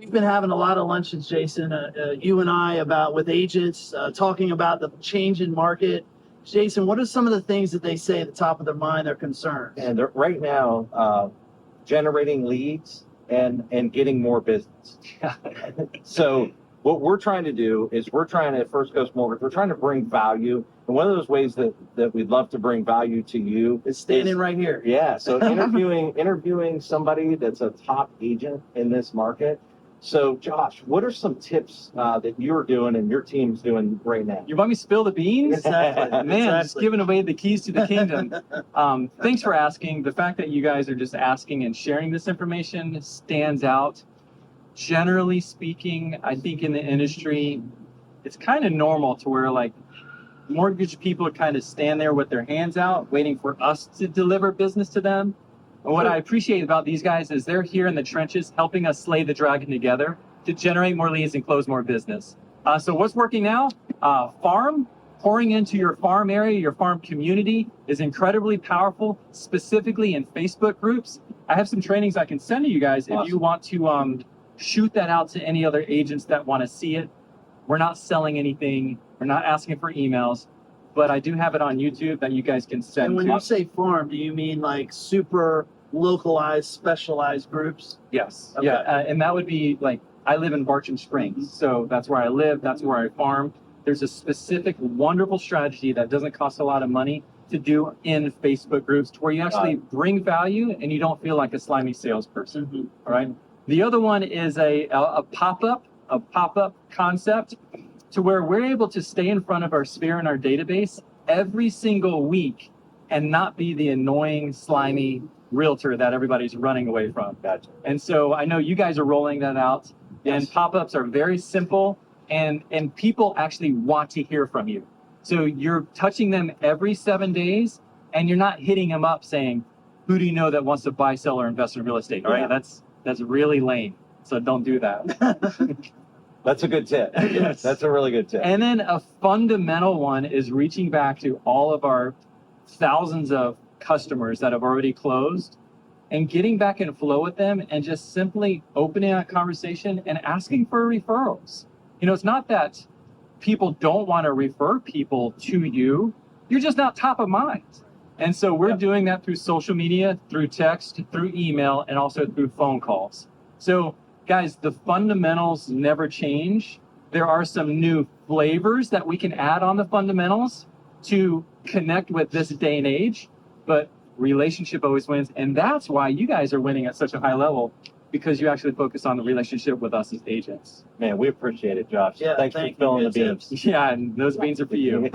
We've been having a lot of luncheons, Jason, you and I, about with agents, talking about the change in market. Jason, what are some of the things that they say at the top of their mind, their concerns? And they're right now generating leads and getting more business. So what we're trying to do is we're trying to, at First Coast Mortgage, we're trying to bring value. And one of those ways that we'd love to bring value to you It's standing right here. Yeah, so interviewing somebody that's a top agent in this market. So Josh, what are some tips that you're doing and your team's doing right now? You want me to spill the beans? Exactly. Man, just giving away the keys to the kingdom. Thanks for asking. The fact that you guys are just asking and sharing this information stands out. Generally speaking, I think in the industry, it's kind of normal to where like mortgage people kind of stand there with their hands out, waiting for us to deliver business to them. And what I appreciate about these guys is they're here in the trenches helping us slay the dragon together to generate more leads and close more business. So what's working now? Farm, pouring into your farm area, your farm community is incredibly powerful, specifically in Facebook groups. I have some trainings I can send to you guys if you want to shoot that out to any other agents that want to see it. We're not selling anything. We're not asking for emails. But I do have it on YouTube that you guys can send. And when you say farm, do you mean like super localized, specialized groups? Yes. Okay. Yeah. And that would be like, I live in Bartram Springs. So that's where I live. That's where I farm. There's a specific, wonderful strategy that doesn't cost a lot of money to do in Facebook groups to where you actually bring value and you don't feel like a slimy salesperson. Mm-hmm. All right. The other one is a pop-up concept to where we're able to stay in front of our sphere and our database every single week and not be the annoying, slimy realtor that everybody's running away from. Gotcha. And so I know you guys are rolling that out. Yes. And pop-ups are very simple and people actually want to hear from you. So you're touching them every 7 days and you're not hitting them up saying, who do you know that wants to buy, sell, or invest in real estate? All right, that's really lame. So don't do that. That's a good tip. Yes. That's a really good tip. And then a fundamental one is reaching back to all of our thousands of customers that have already closed and getting back in flow with them and just simply opening a conversation and asking for referrals. You know, it's not that people don't want to refer people to you. You're just not top of mind. And so we're doing that through social media, through text, through email, and also through phone calls. So guys, the fundamentals never change. There are some new flavors that we can add on the fundamentals to connect with this day and age, but relationship always wins. And that's why you guys are winning at such a high level, because you actually focus on the relationship with us as agents. Man, we appreciate it, Josh. Yeah, Thanks for thank you. spilling the Good beans. Yeah, and those beans are for you.